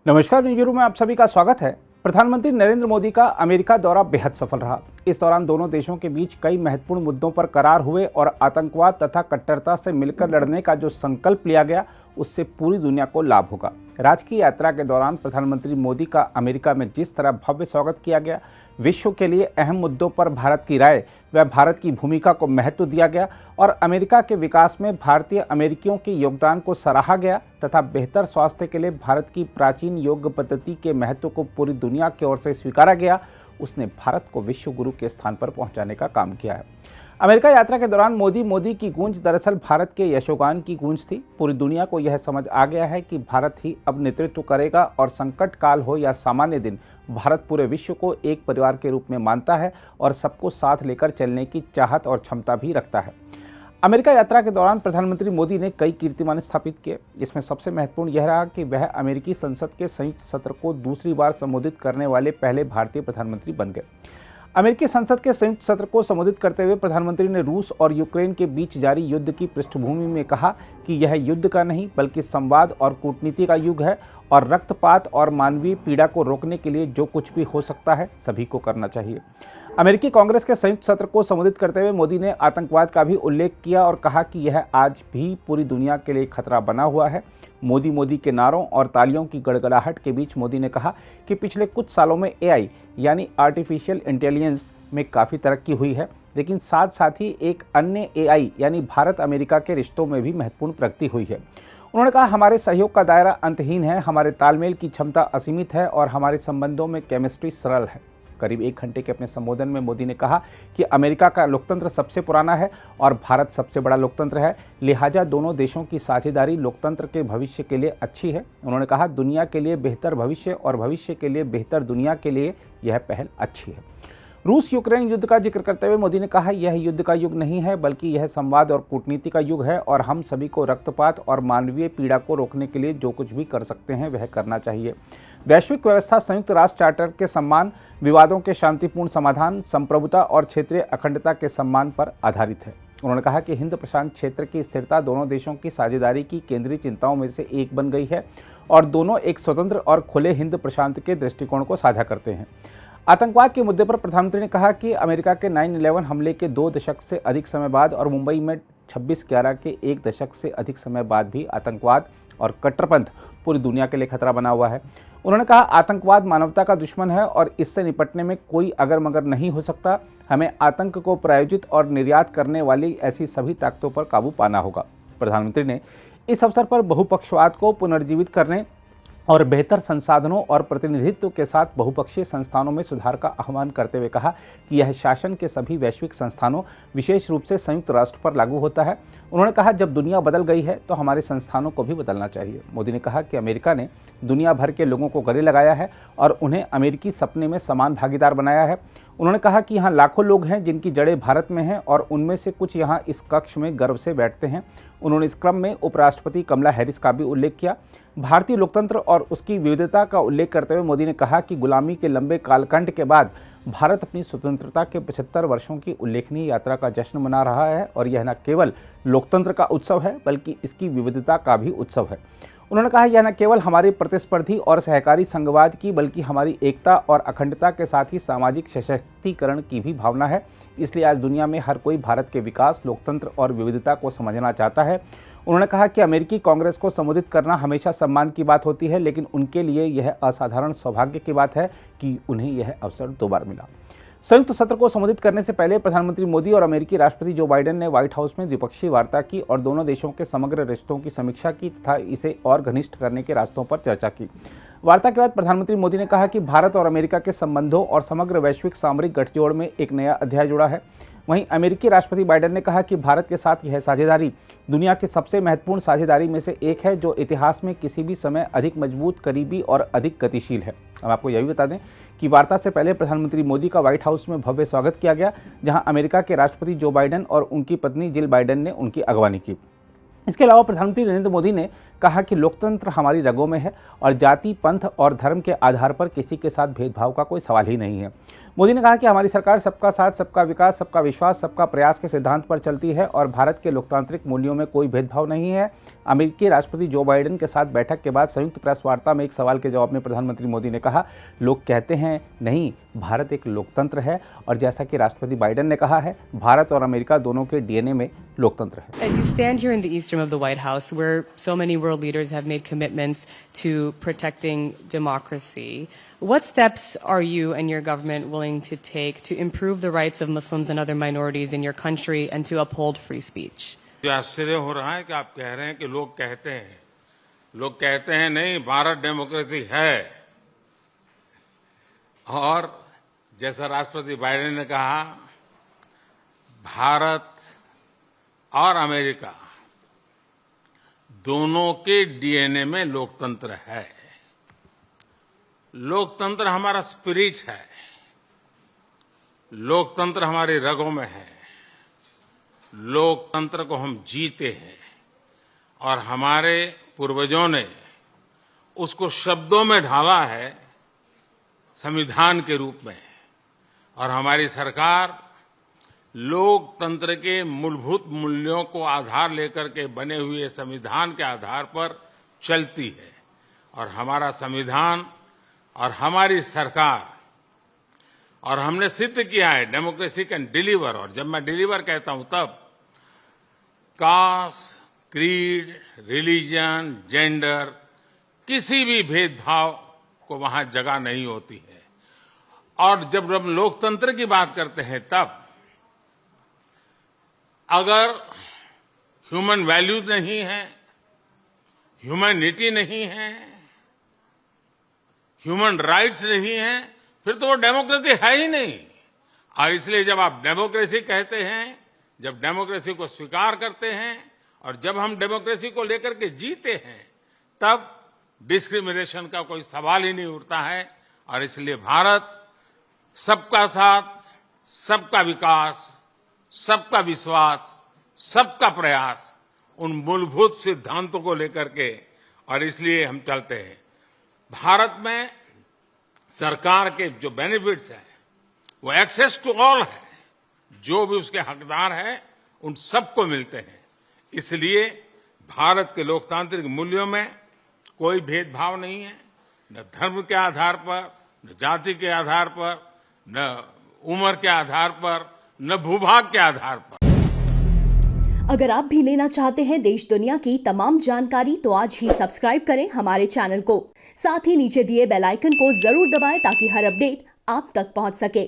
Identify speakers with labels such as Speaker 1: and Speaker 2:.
Speaker 1: नमस्कार, न्यूज़ में आप सभी का स्वागत है। प्रधानमंत्री नरेंद्र मोदी का अमेरिका दौरा बेहद सफल रहा। इस दौरान दोनों देशों के बीच कई महत्वपूर्ण मुद्दों पर करार हुए और आतंकवाद तथा कट्टरता से मिलकर लड़ने का जो संकल्प लिया गया, उससे पूरी दुनिया को लाभ होगा। राजकीय यात्रा के दौरान प्रधानमंत्री मोदी का अमेरिका में जिस तरह भव्य स्वागत किया गया, विश्व के लिए अहम मुद्दों पर भारत की राय व भारत की भूमिका को महत्व दिया गया और अमेरिका के विकास में भारतीय अमेरिकियों के योगदान को सराहा गया तथा बेहतर स्वास्थ्य के लिए भारत की प्राचीन योग पद्धति के महत्व को पूरी दुनिया की ओर से स्वीकारा गया, उसने भारत को विश्व गुरु के स्थान पर पहुंचाने का काम किया है। अमेरिका यात्रा के दौरान मोदी की गूंज दरअसल भारत के यशोगान की गूंज थी। पूरी दुनिया को यह समझ आ गया है कि भारत ही अब नेतृत्व करेगा और संकट काल हो या सामान्य दिन, भारत पूरे विश्व को एक परिवार के रूप में मानता है और सबको साथ लेकर चलने की चाहत और क्षमता भी रखता है। अमेरिका यात्रा के दौरान प्रधानमंत्री मोदी ने कई कीर्तिमान स्थापित किए। इसमें सबसे महत्वपूर्ण यह रहा कि वह अमेरिकी संसद के संयुक्त सत्र को दूसरी बार संबोधित करने वाले पहले भारतीय प्रधानमंत्री बन गए। अमेरिकी संसद के संयुक्त सत्र को संबोधित करते हुए प्रधानमंत्री ने रूस और यूक्रेन के बीच जारी युद्ध की पृष्ठभूमि में कहा कि यह युद्ध का नहीं बल्कि संवाद और कूटनीति का युग है और रक्तपात और मानवीय पीड़ा को रोकने के लिए जो कुछ भी हो सकता है सभी को करना चाहिए। अमेरिकी कांग्रेस के संयुक्त सत्र को संबोधित करते हुए मोदी ने आतंकवाद का भी उल्लेख किया और कहा कि यह आज भी पूरी दुनिया के लिए खतरा बना हुआ है। मोदी के नारों और तालियों की गड़गड़ाहट के बीच मोदी ने कहा कि पिछले कुछ सालों में एआई यानी आर्टिफिशियल इंटेलिजेंस में काफ़ी तरक्की हुई है, लेकिन साथ साथ ही एक अन्य एआई यानी भारत अमेरिका के रिश्तों में भी महत्वपूर्ण प्रगति हुई है। उन्होंने कहा, हमारे सहयोग का दायरा अंतहीन है, हमारे तालमेल की क्षमता असीमित है और हमारे संबंधों में केमिस्ट्री सरल है। करीब 1 घंटे के अपने संबोधन में मोदी ने कहा कि अमेरिका का लोकतंत्र सबसे पुराना है और भारत सबसे बड़ा लोकतंत्र है, लिहाजा दोनों देशों की साझेदारी लोकतंत्र के भविष्य के लिए अच्छी है। उन्होंने कहा, दुनिया के लिए बेहतर भविष्य और भविष्य के लिए बेहतर दुनिया के लिए यह पहल अच्छी है। रूस यूक्रेन युद्ध का जिक्र करते हुए मोदी ने कहा, यह युद्ध का युग नहीं है बल्कि यह संवाद और कूटनीति का युग है और हम सभी को रक्तपात और मानवीय पीड़ा को रोकने के लिए जो कुछ भी कर सकते हैं वह करना चाहिए। वैश्विक व्यवस्था संयुक्त राष्ट्र चार्टर के सम्मान, विवादों के शांतिपूर्ण समाधान, संप्रभुता और क्षेत्रीय अखंडता के सम्मान पर आधारित है। उन्होंने कहा कि हिंद प्रशांत क्षेत्र की स्थिरता दोनों देशों की साझेदारी की केंद्रीय चिंताओं में से एक बन गई है और दोनों एक स्वतंत्र और खुले हिंद प्रशांत के दृष्टिकोण को साझा करते हैं। आतंकवाद के मुद्दे पर प्रधानमंत्री ने कहा कि अमेरिका के 9/11 हमले के 2 दशक से अधिक समय बाद और मुंबई में 26/11 के 1 दशक से अधिक समय बाद भी आतंकवाद और कट्टरपंथ पूरी दुनिया के लिए खतरा बना हुआ है। उन्होंने कहा, आतंकवाद मानवता का दुश्मन है और इससे निपटने में कोई अगर मगर नहीं हो सकता। हमें आतंक को प्रायोजित और निर्यात करने वाली ऐसी सभी ताकतों पर काबू पाना होगा। प्रधानमंत्री ने इस अवसर पर बहुपक्षवाद को पुनर्जीवित करने और बेहतर संसाधनों और प्रतिनिधित्व के साथ बहुपक्षीय संस्थानों में सुधार का आह्वान करते हुए कहा कि यह शासन के सभी वैश्विक संस्थानों, विशेष रूप से संयुक्त राष्ट्र पर लागू होता है। उन्होंने कहा, जब दुनिया बदल गई है तो हमारे संस्थानों को भी बदलना चाहिए। मोदी ने कहा कि अमेरिका ने दुनिया भर के लोगों को गले लगाया है और उन्हें अमेरिकी सपने में समान भागीदार बनाया है। उन्होंने कहा कि यहाँ लाखों लोग हैं जिनकी जड़ें भारत में हैं और उनमें से कुछ यहाँ इस कक्ष में गर्व से बैठते हैं। उन्होंने इस क्रम में उपराष्ट्रपति कमला हैरिस का भी उल्लेख किया। भारतीय लोकतंत्र और उसकी विविधता का उल्लेख करते हुए मोदी ने कहा कि गुलामी के लंबे कालखंड के बाद भारत अपनी स्वतंत्रता के 75 वर्षों की उल्लेखनीय यात्रा का जश्न मना रहा है और यह न केवल लोकतंत्र का उत्सव है बल्कि इसकी विविधता का भी उत्सव है। उन्होंने कहा, यह न केवल हमारे प्रतिस्पर्धी और सहकारी संघवाद की बल्कि हमारी एकता और अखंडता के साथ ही सामाजिक सशक्तिकरण की भी भावना है। इसलिए आज दुनिया में हर कोई भारत के विकास, लोकतंत्र और विविधता को समझना चाहता है। उन्होंने कहा कि अमेरिकी कांग्रेस को संबोधित करना हमेशा सम्मान की बात होती है, लेकिन उनके लिए यह असाधारण सौभाग्य की बात है कि उन्हें यह अवसर 2 बार मिला। संयुक्त सत्र को संबोधित करने से पहले प्रधानमंत्री मोदी और अमेरिकी राष्ट्रपति जो बाइडेन ने व्हाइट हाउस में द्विपक्षीय वार्ता की और दोनों देशों के समग्र रिश्तों की समीक्षा की तथा इसे और घनिष्ठ करने के रास्तों पर चर्चा की। वार्ता के बाद प्रधानमंत्री मोदी ने कहा कि भारत और अमेरिका के संबंधों और समग्र वैश्विक सामरिक गठजोड़ में एक नया अध्याय जुड़ा है। वहीं अमेरिकी राष्ट्रपति बाइडेन ने कहा कि भारत के साथ यह साझेदारी दुनिया की सबसे महत्वपूर्ण साझेदारी में से एक है जो इतिहास में किसी भी समय अधिक मजबूत, करीबी और अधिक गतिशील है। अब आपको यह भी बता दें कि वार्ता से पहले प्रधानमंत्री मोदी का व्हाइट हाउस में भव्य स्वागत किया गया, जहां अमेरिका के राष्ट्रपति जो बाइडेन और उनकी पत्नी जिल बाइडेन ने उनकी अगवानी की। इसके अलावा प्रधानमंत्री नरेंद्र मोदी ने कहा कि लोकतंत्र हमारी रगों में है और जाति, पंथ और धर्म के आधार पर किसी के साथ भेदभाव का कोई सवाल ही नहीं है। मोदी ने कहा कि हमारी सरकार सबका साथ, सबका विकास, सबका विश्वास, सबका प्रयास के सिद्धांत पर चलती है और भारत के लोकतांत्रिक मूल्यों में कोई भेदभाव नहीं है। अमेरिकी राष्ट्रपति जो बाइडेन के साथ बैठक के बाद संयुक्त प्रेस वार्ता में एक सवाल के जवाब में प्रधानमंत्री मोदी ने कहा, लोग कहते हैं नहीं, भारत एक लोकतंत्र है और जैसा कि राष्ट्रपति बाइडेन ने कहा है, भारत और अमेरिका दोनों के डीएनए में लोकतंत्र है।
Speaker 2: As you stand here in the east room of the White House, where so many world leaders have made commitments to protecting democracy, what steps are you and your government willing to take to improve the rights of Muslims and other minorities in your country and to uphold free speech?
Speaker 3: जो आश्चर्य हो रहा है कि आप कह रहे हैं कि लोग कहते हैं नहीं, भारत डेमोक्रेसी है। और जैसा राष्ट्रपति बाइडेन ने कहा, भारत और अमेरिका दोनों के डीएनए में लोकतंत्र है। लोकतंत्र हमारा स्पिरिट है, लोकतंत्र हमारी रगों में है, लोकतंत्र को हम जीते हैं और हमारे पूर्वजों ने उसको शब्दों में ढाला है संविधान के रूप में। और हमारी सरकार लोकतंत्र के मूलभूत मूल्यों को आधार लेकर के बने हुए संविधान के आधार पर चलती है। और हमारा संविधान और हमारी सरकार, और हमने सिद्ध किया है डेमोक्रेसी कैन डिलीवर। और जब मैं डिलीवर कहता हूं तब कास्ट, क्रीड, रिलीजन, जेंडर, किसी भी भेदभाव को वहां जगह नहीं होती है। और जब हम लोकतंत्र की बात करते हैं तब अगर ह्यूमन वैल्यूज नहीं है, ह्यूमैनिटी नहीं है, ह्यूमन राइट्स नहीं है, फिर तो वो डेमोक्रेसी है ही नहीं। और इसलिए जब आप डेमोक्रेसी कहते हैं, जब डेमोक्रेसी को स्वीकार करते हैं और जब हम डेमोक्रेसी को लेकर के जीते हैं, तब डिस्क्रिमिनेशन का कोई सवाल ही नहीं उठता है। और इसलिए भारत सबका साथ, सबका विकास, सबका विश्वास, सबका प्रयास, उन मूलभूत सिद्धांतों को लेकर के, और इसलिए हम चलते हैं। भारत में सरकार के जो बेनिफिट्स हैं वो एक्सेस टू ऑल है, जो भी उसके हकदार हैं उन सबको मिलते हैं। इसलिए भारत के लोकतांत्रिक मूल्यों में कोई भेदभाव नहीं है, न धर्म के आधार पर, न जाति के आधार पर, न उम्र के आधार पर, न भूभाग के आधार पर।
Speaker 4: अगर आप भी लेना चाहते हैं देश दुनिया की तमाम जानकारी तो आज ही सब्सक्राइब करें हमारे चैनल को। साथ ही नीचे दिए बेल आइकन को जरूर दबाएं ताकि हर अपडेट आप तक पहुंच सके।